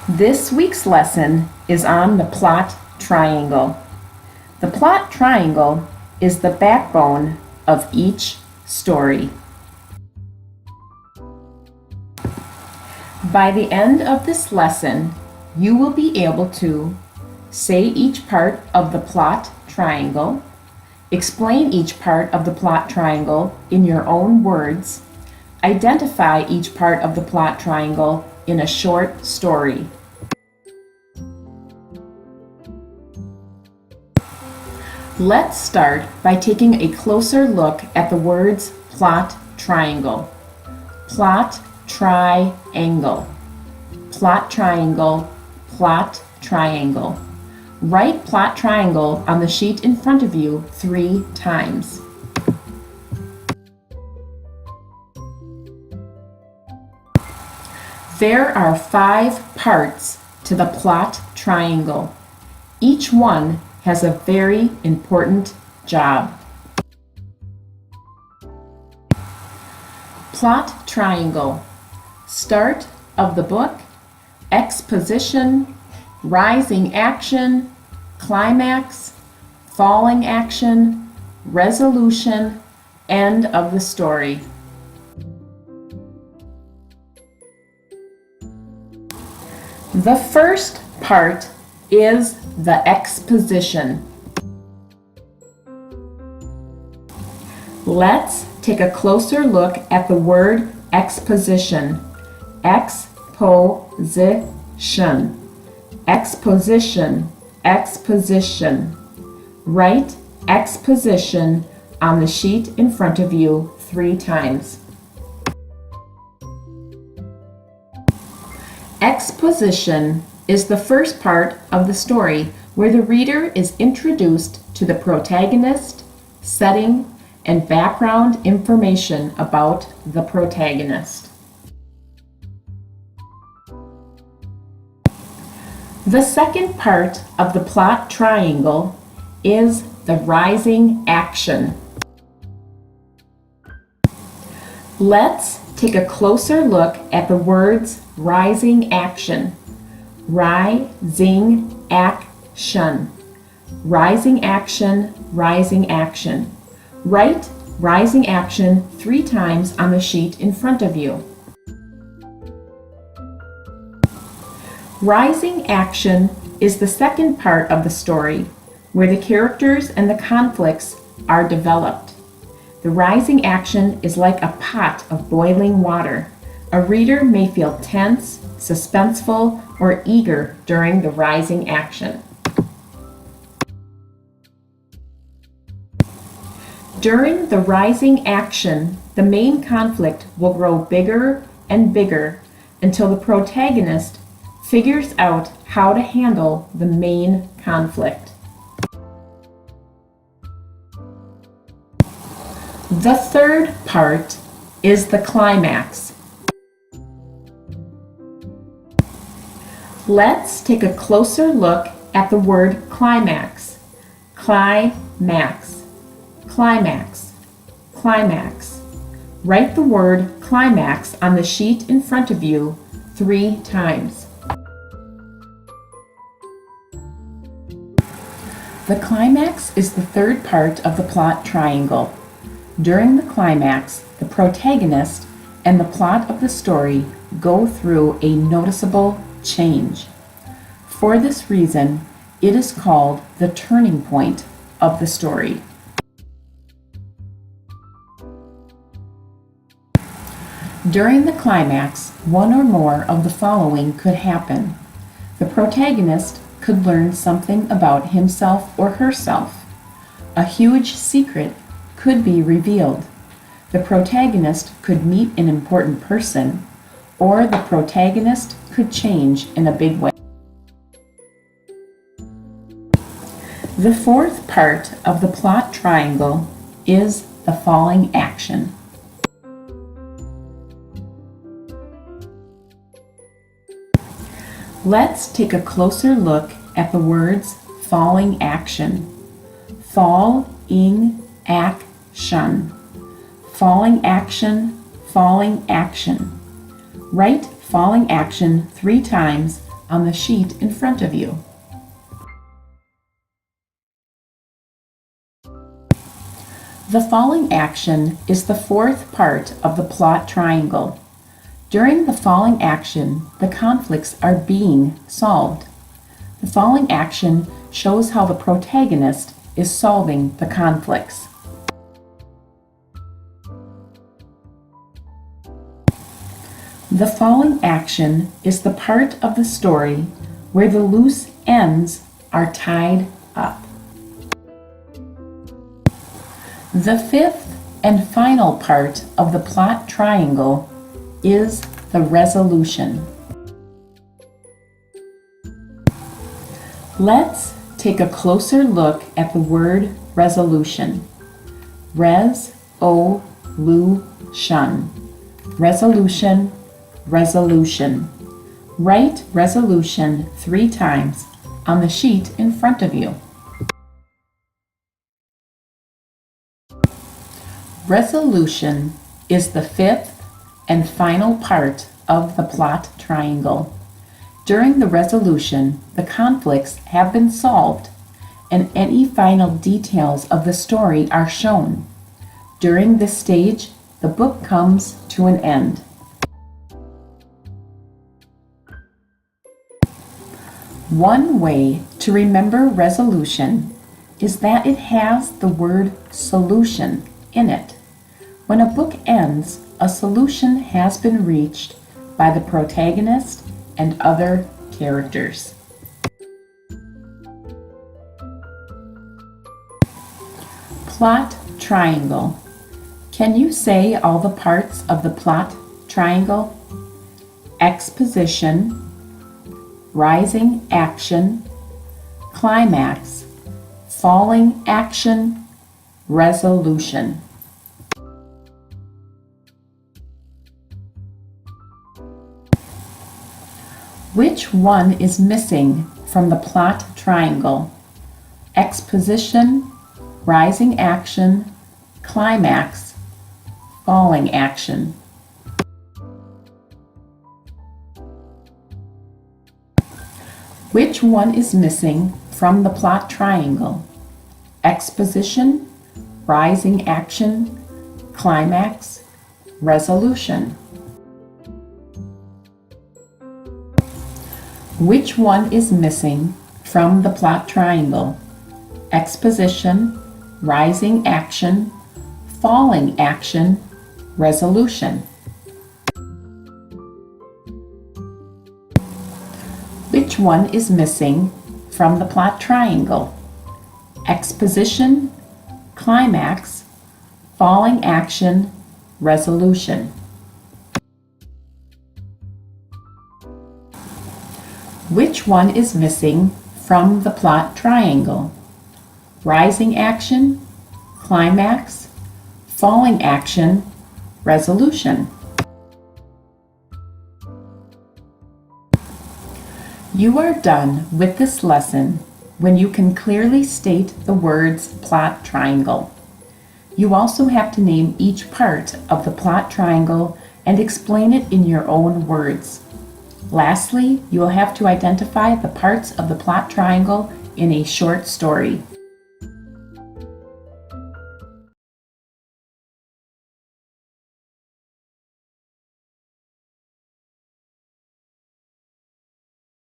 This week's lesson is on the plot triangle. The plot triangle is the backbone of each story. By the end of this lesson, you will be able to say each part of the plot triangle, explain each part of the plot triangle in your own words, identify each part of the plot triangle in a short story. Let's start by taking a closer look at the words plot triangle. Plot triangle. Plot triangle. Plot triangle. Write plot triangle on the sheet in front of you 3 times. There are 5 parts to the plot triangle. Each one has a very important job. Plot triangle. Start of the book, exposition, rising action, climax, falling action, resolution, end of the story. The first part is the exposition. Let's take a closer look at the word exposition. Exposition. Exposition. Exposition. Write exposition on the sheet in front of you 3 times. Exposition is the first part of the story where the reader is introduced to the protagonist, setting, and background information about the protagonist. The second part of the plot triangle is the rising action. Let's take a closer look at the words rising action. Rising action. Rising action. Rising action. Write rising action 3 times on the sheet in front of you. Rising action is the second part of the story where the characters and the conflicts are developed. The rising action is like a pot of boiling water. A reader may feel tense, suspenseful, or eager during the rising action. During the rising action, the main conflict will grow bigger and bigger until the protagonist figures out how to handle the main conflict. The third part is the climax. Let's take a closer look at the word climax. Climax. Climax. Climax. Write the word climax on the sheet in front of you 3 times. The climax is the third part of the plot triangle. During the climax, the protagonist and the plot of the story go through a noticeable change. For this reason, it is called the turning point of the story. During the climax, one or more of the following could happen. The protagonist could learn something about himself or herself. A huge secret could be revealed. The protagonist could meet an important person, or the protagonist could change in a big way. The fourth part of the plot triangle is the falling action. Let's take a closer look at the words falling action. Falling action. Falling action. Falling action. Write falling action 3 times on the sheet in front of you. The falling action is the fourth part of the plot triangle. During the falling action, the conflicts are being solved. The falling action shows how the protagonist is solving the conflicts. The falling action is the part of the story where the loose ends are tied up. The fifth and final part of the plot triangle is the resolution. Let's take a closer look at the word resolution. Res-o-lu-shun. Resolution, resolution. Write resolution 3 times on the sheet in front of you. Resolution is the fifth and final part of the plot triangle. During the resolution, the conflicts have been solved and any final details of the story are shown. During this stage, the book comes to an end. One way to remember resolution is that it has the word solution in it. When a book ends, a solution has been reached by the protagonist and other characters. Plot triangle. Can you say all the parts of the plot triangle? Exposition, rising action, climax, falling action, resolution. Which one is missing from the plot triangle? Exposition, rising action, climax, falling action. Which one is missing from the plot triangle? Exposition, rising action, climax, resolution. Which one is missing from the plot triangle? Exposition, rising action, falling action, resolution. Which one is missing from the plot triangle? Exposition, climax, falling action, resolution. Which one is missing from the plot triangle? Rising action, climax, falling action, resolution. You are done with this lesson when you can clearly state the words plot triangle. You also have to name each part of the plot triangle and explain it in your own words. Lastly, you will have to identify the parts of the plot triangle in a short story.